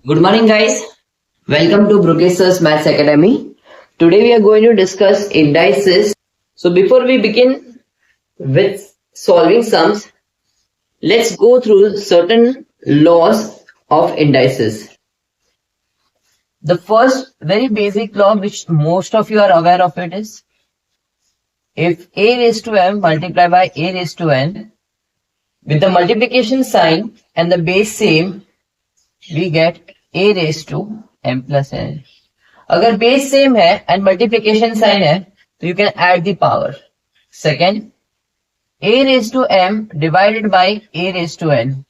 Good morning, guys. Welcome to Brooke's Maths Academy. Today we are going to discuss indices. So before we begin with solving sums, let's go through certain laws of indices. The first very basic law which most of you are aware of it is if a raised to m multiplied by a raised to n with the multiplication sign and the base same, we get a raised to m plus n. अगर base same है and multiplication sign है तो you can add the power. Second, a raise to m divided by a raise to n.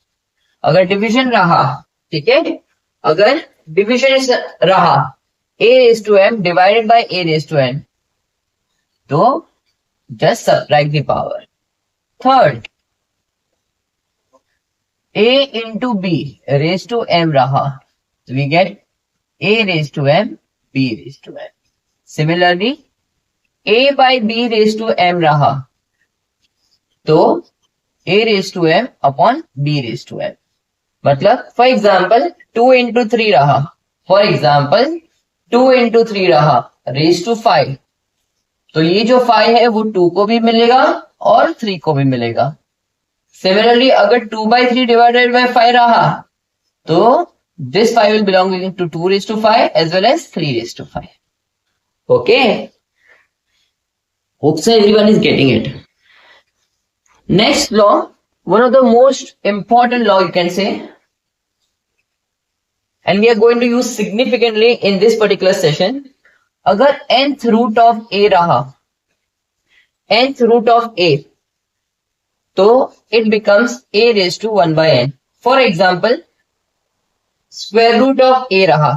अगर division रहा, ठीक है, अगर division रहा a raise to m divided by a raise to n तो just subtract the power. Third, a into b raise to m रहा तो we get a raised to m, b raised to m. Similarly, a by b raised to m रहा तो a raised to m upon b raised to m. मतलब for example 2 into 3 रहा, for example 2 into 3 रहा raised to 5, तो ये जो 5 है वो 2 को भी मिलेगा और 3 को भी मिलेगा. सिमिलरली अगर 2 by 3 divided by 5 रहा तो this 5 will belong to 2 raised to 5 as well as 3 raised to 5. Okay. Hope so everyone is getting it. Next law, one of the most important law you can say, and we are going to use significantly in this particular session. अगर nth root of a रहा, nth root of a, तो it becomes a raised to 1 by n. For example, square root of a रहा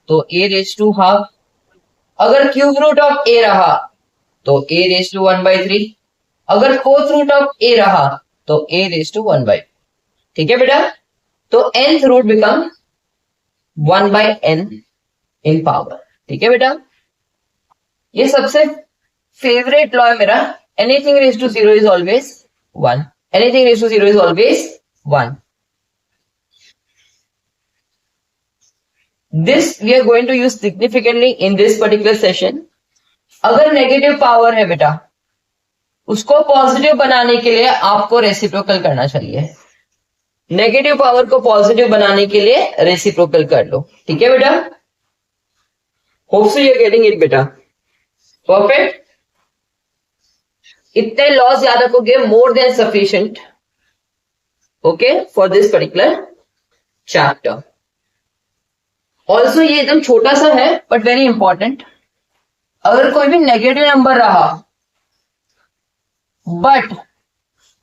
तो a raise to half. अगर cube root of a रहा तो a raise to 1 by 3. अगर fourth root of a रहा तो a raise to 1 by. ठीक है बेटा, तो nth root become 1 by n in power. ठीक है बेटा, ये सबसे फेवरेट लॉ है मेरा. Anything raise to 0 is always 1. Anything raise to 0 is always 1. This we are going to use significantly in this particular session. अगर नेगेटिव पावर है बेटा, उसको पॉजिटिव बनाने के लिए आपको रेसिप्रोकल करना चाहिए. नेगेटिव पावर को पॉजिटिव बनाने के लिए रेसिप्रोकल कर लो. ठीक है बेटा, hope so you are getting it बेटा. परफेक्ट. इतने लॉज याद रखोगे more than sufficient. Okay, for this particular chapter. Also ये एकदम छोटा सा है बट वेरी इंपॉर्टेंट. अगर कोई भी नेगेटिव नंबर रहा बट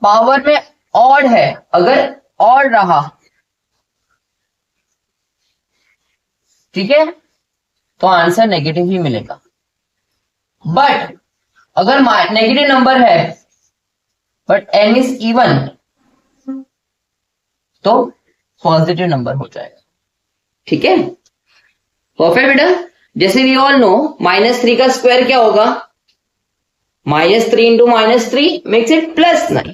पावर में ऑड है, अगर ऑड रहा, ठीक है, तो आंसर नेगेटिव ही मिलेगा. बट अगर नेगेटिव नंबर है बट n इज इवन तो पॉजिटिव नंबर हो जाएगा. ठीक है, परफेक्ट बेटा. जैसे वी ऑल नो -3 का स्क्वायर क्या होगा, -3 इंटू -3 मेक्स इट +9.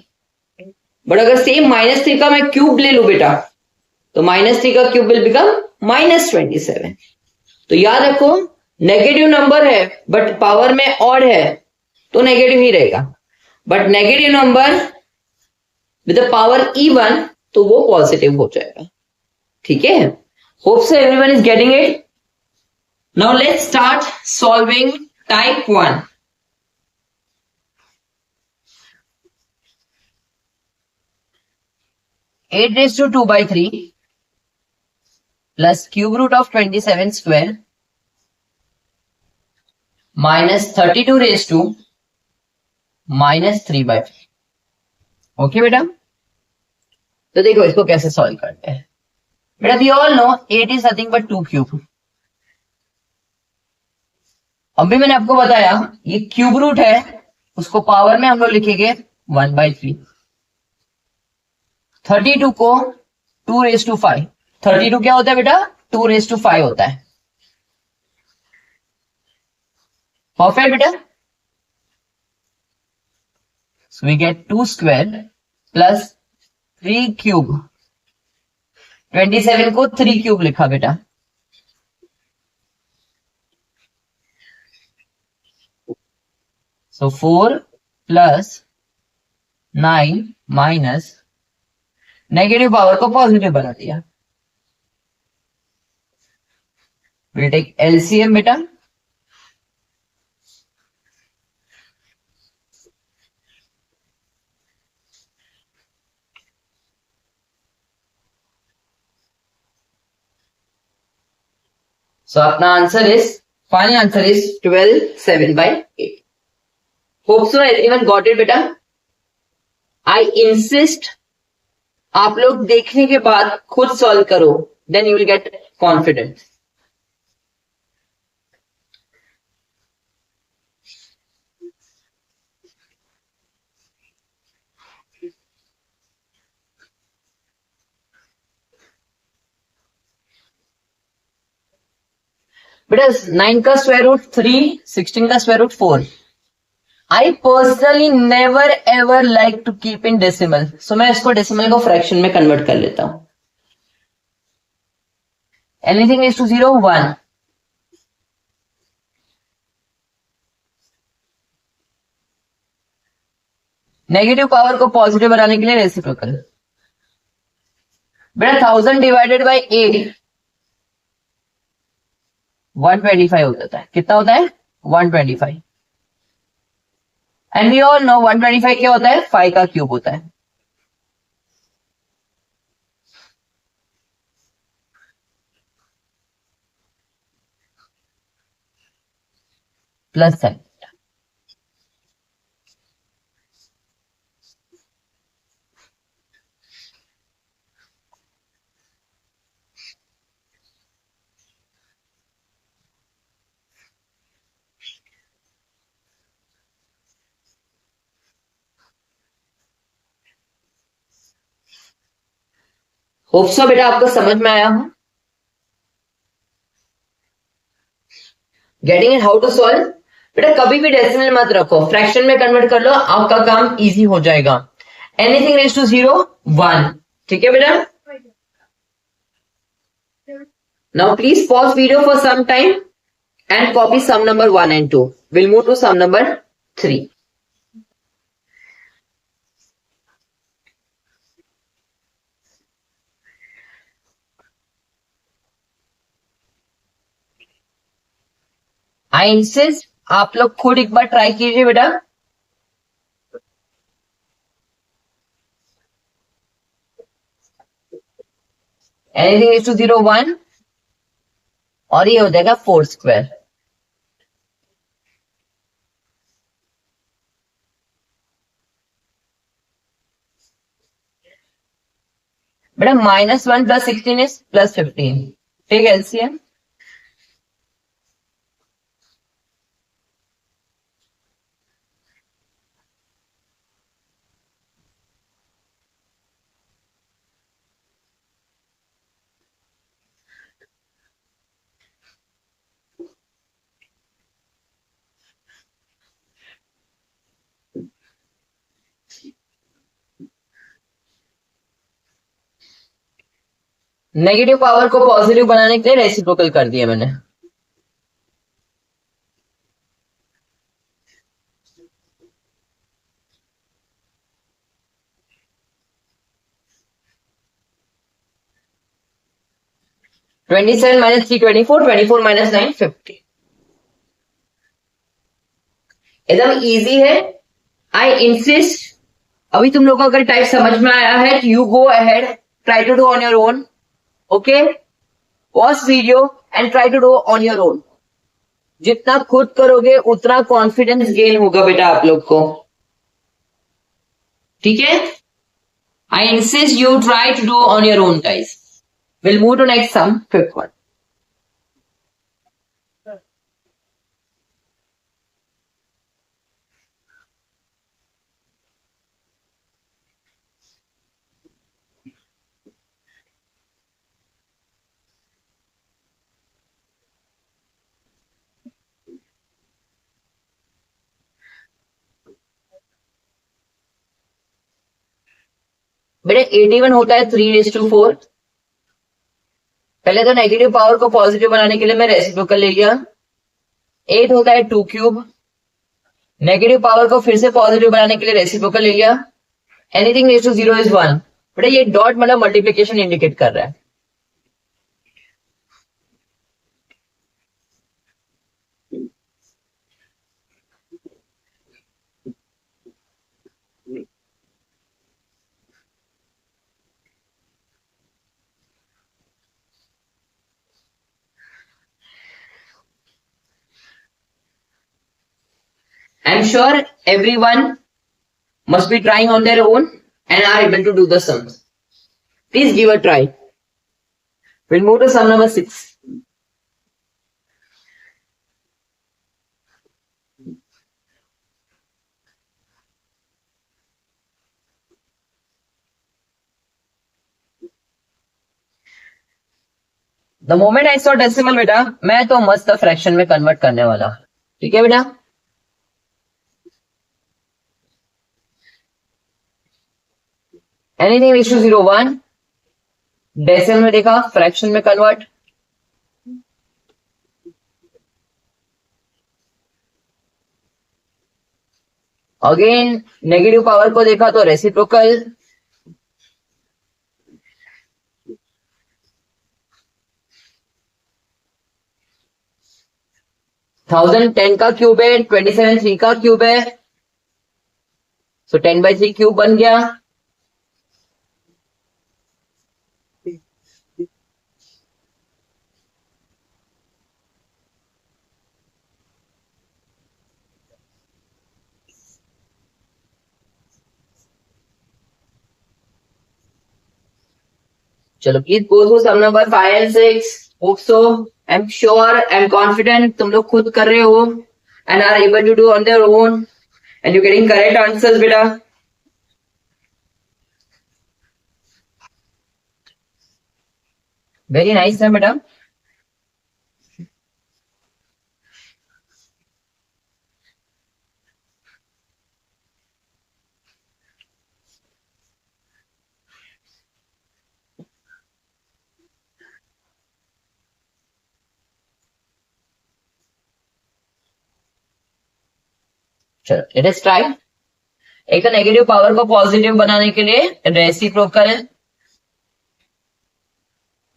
बट अगर सेम -3 का मैं क्यूब ले लू बेटा तो -3 का क्यूब विल बिकम -27. तो याद रखो नेगेटिव नंबर है बट पावर में ऑड है तो नेगेटिव ही रहेगा. But negative number with the power even तो वो पॉजिटिव हो जाएगा. ठीक है, hope so everyone is getting it. Now let's start solving type 1. Eight raised to 2 by 3 plus cube root of 27 square minus 32 raised to minus 3 by 3. Okay बेटा, तो देखो इसको कैसे सॉल्व करते हैं बेटा. We all know 8 is nothing but 2 cube. अभी मैंने आपको बताया ये क्यूब रूट है, उसको पावर में हम लोग लिखेंगे 1 by 3. 32 को 2 raised to 5. 32 क्या होता है बेटा, 2 raised to 5 होता है. परफेक्ट बेटा. So we get 2 square plus 3 cube 27 को 3 क्यूब लिखा बेटा, so 4 plus 9 minus negative power को पॉजिटिव बना दिया। विल टेक एलसीएम बेटा, सो अपना answer is, final answer is 12 7/8। Hope so everyone got it बेटा। आई इंसिस्ट आप लोग देखने के बाद खुद सॉल्व करो, then you will get confidence. बेटा 9 का स्क्वायर रूट 3, 16 का square root 4। I personally never ever like to keep in decimal, so मैं इसको डेसिमल को फ्रैक्शन में कन्वर्ट कर लेता हूं। Anything is to 0 1, negative power को पॉजिटिव बनाने के लिए रेसिप्रोकल। बेटा 1000 डिवाइडेड बाई 8 125 हो जाता है। कितना होता है? 125। एंड वी ऑल नो 125 क्या होता है? 5 का क्यूब होता है। Plus sign. होप सो बेटा आपको समझ में आया हो। Getting it how to solve. बेटा कभी भी डेसिमल मत रखो, फ्रैक्शन में कन्वर्ट कर लो, आपका काम इजी हो जाएगा। एनीथिंग रेज टू 0 1, ठीक है बेटा। Now please pause video for some time and copy some number 1 and 2. We'll move to sum number 3. I insist आप लोग खुद एक बार ट्राई कीजिए बेटा। एनीथिंग इज टू 0 1 और ये हो जाएगा 4 स्क्वायर। बेटा -1 + 16 is +15। Take LCM. Negative power को पॉजिटिव बनाने के लिए रेसिप्रोकल कर दिया मैंने। -7 -3 24, 24 - 9 50। एकदम इजी है। आई इंसिस्ट अभी तुम लोग को अगर टाइप समझ में आया है, you go ahead, try to do on your own. Okay, pause video and try to do on your own. जितना खुद करोगे उतना कॉन्फिडेंस गेन होगा बेटा आप लोग को, ठीक है। I insist you try to do on your own guys. Will move to next sum, 5th one. बेटा 81 होता है 3 raised to 4, पहले तो नेगेटिव पावर को पॉजिटिव बनाने के लिए मैं रेसिप्रोकल ले लिया, 8 होता है 2 क्यूब। नेगेटिव पावर को फिर से पॉजिटिव बनाने के लिए रेसिप्रोकल ले लिया, एनीथिंग रेज टू 0 इज 1। बेटा ये डॉट मतलब मल्टीप्लीकेशन इंडिकेट कर रहा है। I'm sure everyone must be trying on their own and are able to do the sums. Please give a try. We'll move to sum number 6. The moment I saw decimal बेटा, मैं तो मस्त fraction में convert करने वाला। ठीक है बेटा, एनीथिंग रेज टू 0 1, डेसिमल में देखा, फ्रैक्शन में कन्वर्ट। अगेन नेगेटिव पावर को देखा तो रेसिप्रोकल, थाउजेंड 10 का क्यूब है, 27 3 का क्यूब है, सो 10/3 क्यूब बन गया। चलो please go through some number 5 and 6. Hope so, I am sure, I am confident तुम लोग खुद कर रहे हो and are able to do on their own and you getting correct answers बेटा। वेरी नाइस है बेटा। चलो लेट अस ट्राई। एक तो नेगेटिव पावर को पॉजिटिव बनाने के लिए रेसिप्रोकल।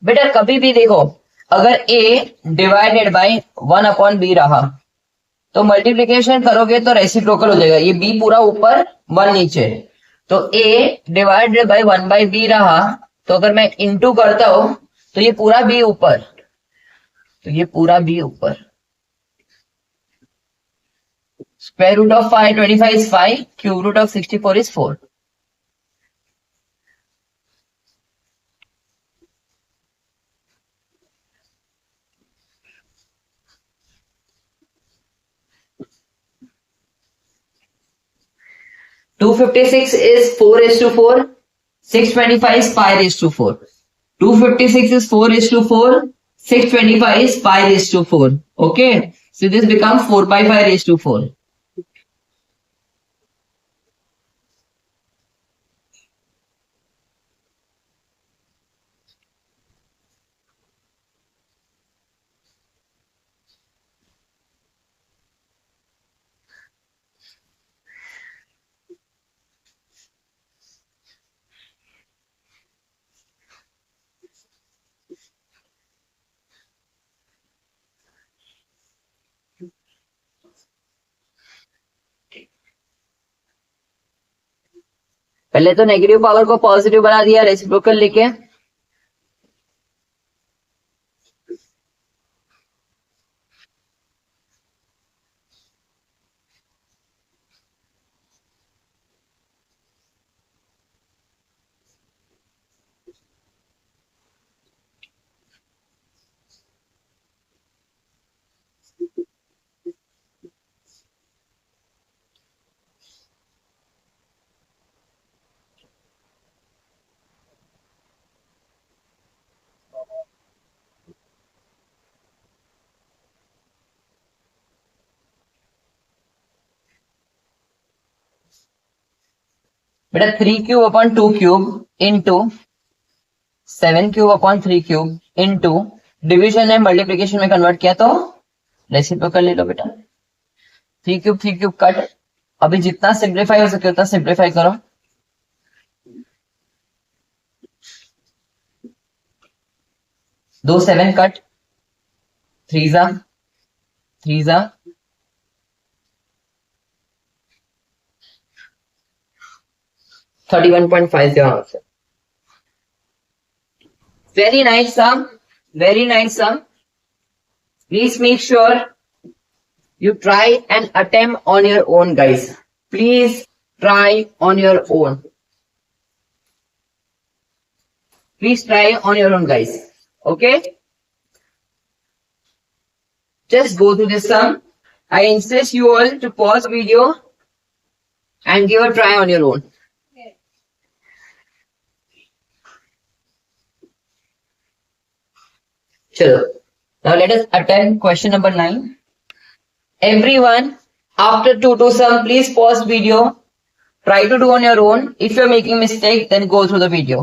बेटा कभी भी देखो, अगर a डिवाइडेड बाय 1/b रहा तो मल्टीप्लीकेशन करोगे तो रेसिप्रोकल हो जाएगा। ये b पूरा ऊपर 1 नीचे, तो a डिवाइडेड बाय 1/b रहा, तो अगर मैं इंटू करता हूं तो ये पूरा b ऊपर, तो ये पूरा b ऊपर। Square root of 525 is 5, cube root of 64 is 4. Two 56 is 4:4. 625 is 5:4. 256 is 4:4. 625 is 5:4. Okay, so this becomes 4/5:4. पहले तो नेगेटिव पावर को पॉजिटिव बना दिया रेसिप्रोकल लेके। बेटा 3 cube upon 2 cube into 7 cube upon 3 cube into division में multiplication में convert किया तो रेसिप्रोकल ले लो बेटा। 3 क्यूब कट। अभी जितना सिंप्लीफाई हो सके उतना सिंप्लीफाई करो। 2 7 कट। 3 जा 31.5 answer. Very nice sum. Very nice sum. Please make sure you try and attempt on your own, guys. Please try on your own. Please try on your own, guys. Okay? Just go through this sum. I insist you all to pause video and give a try on your own. Chalo. Now let us attempt question number 9. Everyone, after 2 to sum, please pause video. Try to do on your own. If you're making mistake, then go through the video.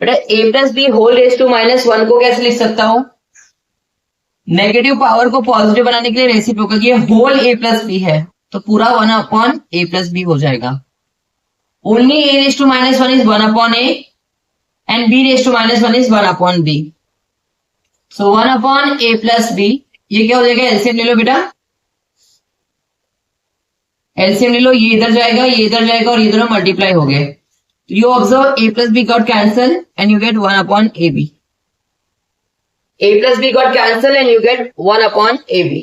बेटा a plus B whole raise to -1 को कैसे लिख सकता हूं? Negative power को positive बनाने के लिए रेसिप्रोकल, ये होल a प्लस बी है तो पूरा 1/a प्लस बी हो जाएगा। Only a raise to -1 is 1/a and b raise to -1 is 1/b। So 1/a plus B, ये क्या हो जाएगा? एलसीएम ले लो बेटा, एलसीएम ले लो। ये इधर जाएगा, ये इधर जाएगा और ये दोनों मल्टीप्लाई हो गए। You observe a plus b got cancelled and you get 1/ab. A plus b got cancelled and you get 1/ab.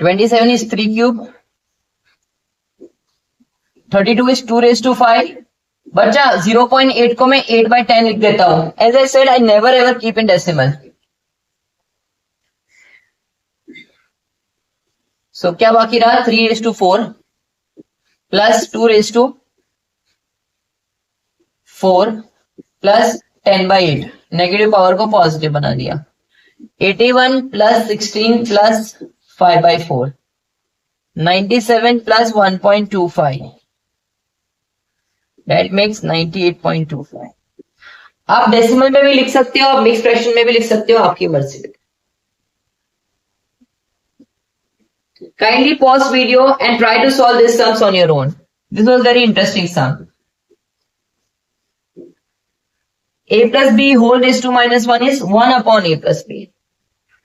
(27) is 3 cube. 32 is 2 raised to 5. बच्चा 0.8 को मैं 8/10 लिख देता हूं। As I said, I never ever keep in decimal. So क्या बाकी रहा? 3 raised to 4 plus 2 raised to 4 plus 10/8. Negative power को पॉजिटिव बना दिया। 81 plus 16 plus 5/4. 97 plus 1.25. That makes 98.25. आप डेसिमल में भी लिख सकते हो, आप मिक्स फ्रैक्शन में भी लिख सकते हो, आपकी मर्जी। Kindly pause video and try to solve these sums on your own. This was very interesting sum. A plus b whole raised to -1 is 1/a plus b.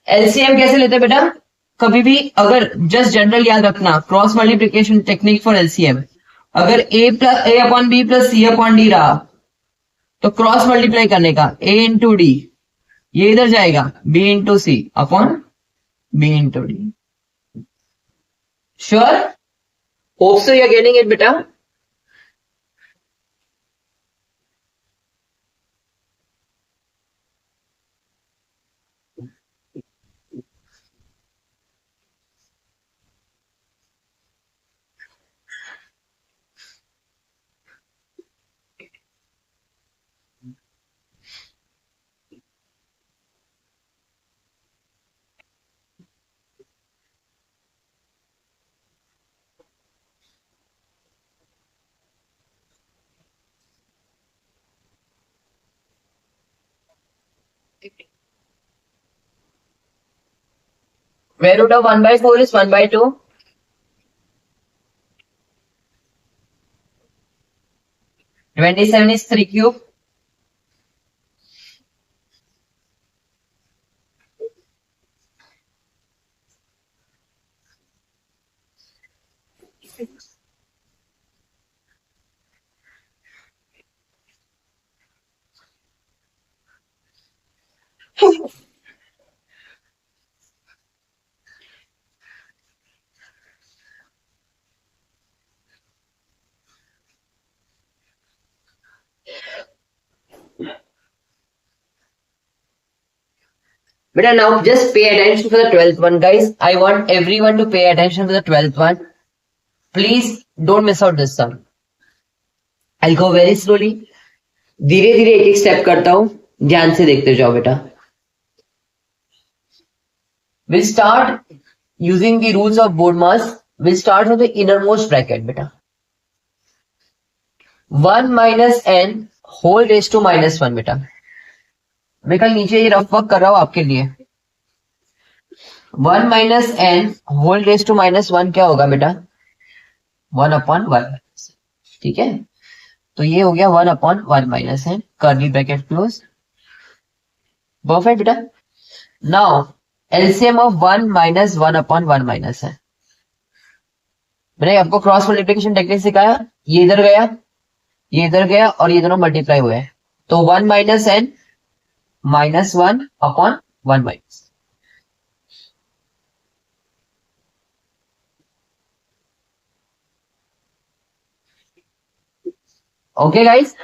LCM कैसे लेते हैं बेटा? कभी भी अगर जस्ट जनरल याद रखना, cross multiplication technique for LCM. अगर a/b प्लस c/d रहा तो क्रॉस मल्टीप्लाई करने का a इंटू डी, ये इधर जाएगा b into C upon b into D. Sure? Hope so you are getting it बेटा। Square root of 1/4 is 1/2. (27) is 3 cube. Beta, now just pay attention for the 12th one, guys. I want everyone to pay attention for the 12th one. Please don't miss out this sum. I'll go very slowly. धीरे धीरे एक एक step करता हूं, ध्यान से देखते जाओ बेटा. We'll start using the rules of BODMAS. We'll start from the innermost bracket, beta. 1 minus n whole raised to minus 1, बेटा. मैं कल नीचे ये रफ वर्क कर रहा हूं आपके लिए. 1 minus n whole raised to minus 1 क्या होगा बेटा? 1 upon 1. ठीक है, तो ये हो गया 1 upon 1 minus n, curly bracket close. Perfect बेटा. Now LCM of 1 minus 1 upon 1 minus n. मैंने आपको क्रॉस मल्टीप्लिकेशन टेक्निक सिखाया. ये इधर गया, ये इधर गया और ये दोनों मल्टीप्लाई हुए हैं. तो 1 minus n minus 1 upon 1 minus. Okay, guys.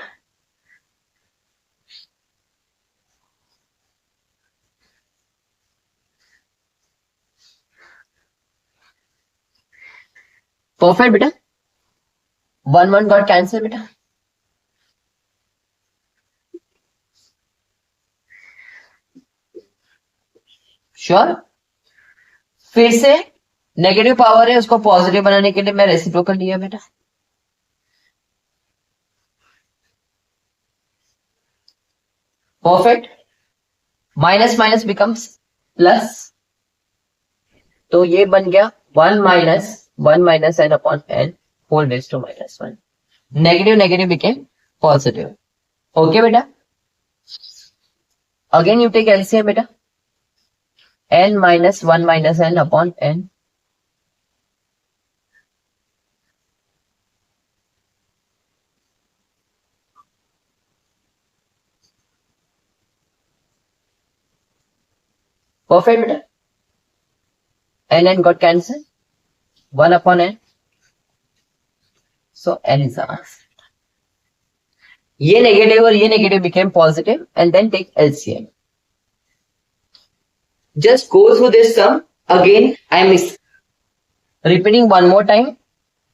Perfect, beta. 1 got cancelled, beta. Sure. फिर से नेगेटिव पावर है, उसको पॉजिटिव बनाने के लिए मैं रेसिप्रोकल लिया बेटा. Perfect. Minus minus becomes plus, तो ये बन गया 1 minus n upon n whole raised to minus 1. Negative negative became positive. Okay beta. Again you take LCM beta. n minus 1 minus n upon n. Perfect beta. n and got cancelled. 1 upon n. So n is the answer. ये negative और ये negative became positive and then take LCM. Just go through this sum again. I am repeating one more time.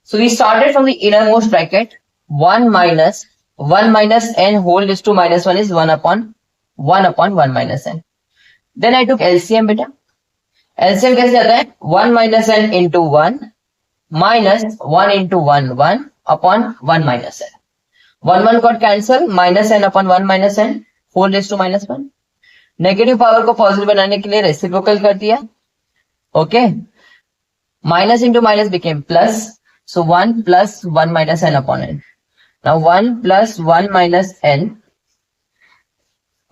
So we started from the innermost bracket. 1 minus n whole raised to minus 1 is 1 upon 1 minus n. Then I took LCM beta. LCM कैसे आता है? 1 minus n into 1 minus 1 into 1 upon 1 minus n. 1 got cancelled. Minus n upon 1 minus n whole raised to minus 1. Negative power को positive बनाने के लिए reciprocal कर दिया. Okay. Minus into minus became plus. So 1 plus 1 minus n upon n. Now 1 plus 1 minus n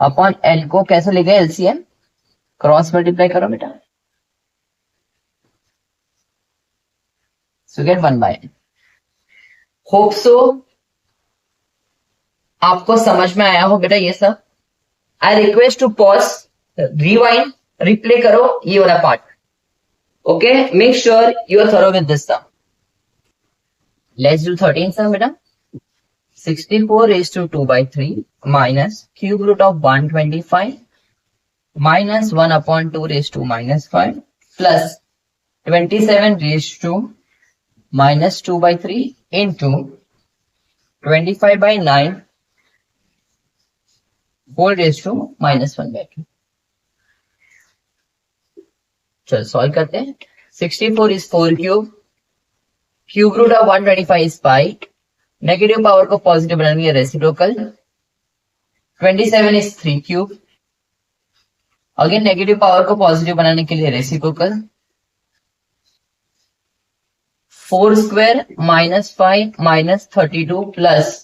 upon n को कैसे लिखे? LCM cross multiply करो बेटा. So get 1 by n. होप सो आपको समझ में आया हो बेटा ये सब. I request to pause, rewind, replay करो ये वाला part. Okay, make sure you are thorough with this sum. Let's do 13 sum बेटा. 64 raised to 2 by 3 minus cube root of 125 minus 1 upon 2 raised to minus 5 plus 27 raised to minus 2 by 3 into 25 by 9 whole raised to minus 1 by 2. चलो solve करते हैं. 64 is 4 cube. Cube root of 125 is pi. Negative power को positive बनाने के लिए reciprocal. 27 is 3 cube. Again negative power को positive बनाने के लिए reciprocal. 4 square minus 5 minus 32 plus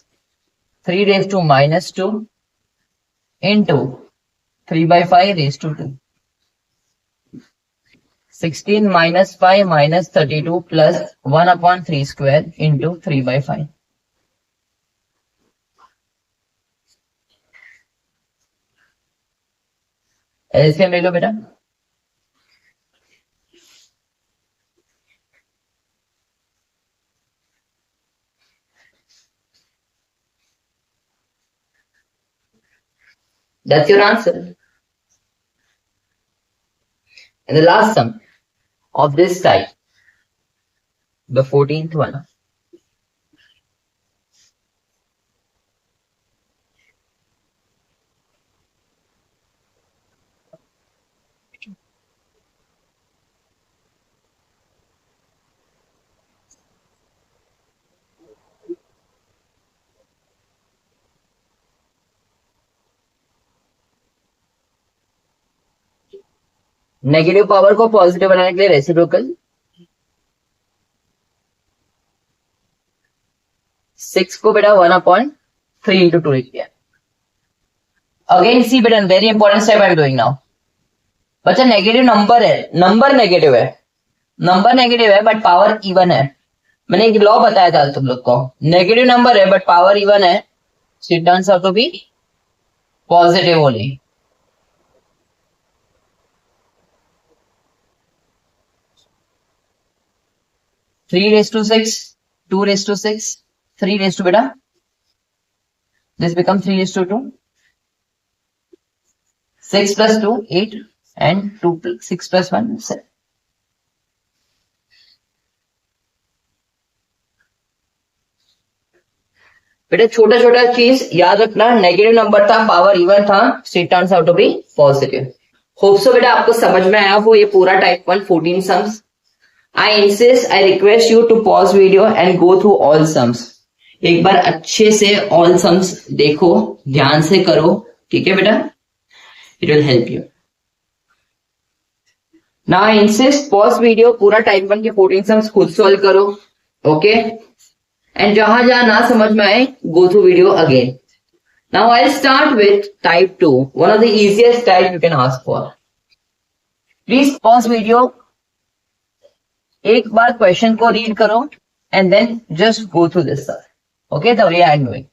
3 raised to minus 2 into 3 by 5 raised to 2. 16 minus 5 minus 32 plus 1 upon 3 square into 3 by 5. LCM ले लो बेटा. That's your answer. And the last sum of this type, the 14th one. Negative power को positive बनाने के लिए reciprocal 6 को बेटा 1/3 into 2 लिख दिया. अगेन सी बेटा very important step I am doing now. बच्चा नेगेटिव नंबर है, नंबर नेगेटिव है बट पावर इवन है. मैंने एक लॉ बताया था तुम लोग को, नेगेटिव नंबर है बट पावर इवन है, so it turns out to be positive only. Three raise to 6, 2 raised to 6, 3 raised to beta. This become 3 raised to 2. 6 plus 2, 8 and 6 plus 1, 7. बेटा छोटा छोटा चीज याद रखना, नेगेटिव नंबर था, पावर इवन था, so it turns out to be positive. Hope so बेटा आपको समझ में आया हो ये पूरा type 1 14 sums. I insist, I request you to pause video and go through all sums. एक बार अच्छे से all sums देखो, ध्यान से करो, ठीक है बेटा? It will help you. Now I insist, pause video, पूरा टाइप 1 के 14 sums खुद सॉल्व करो, okay? And जहां जहां ना समझ में आए, go through video again. Now I'll start with type 2, one of the easiest type you can ask for. Please pause video. एक बार क्वेश्चन को रीड करो and then just go through this sir. Okay, the way I am doing.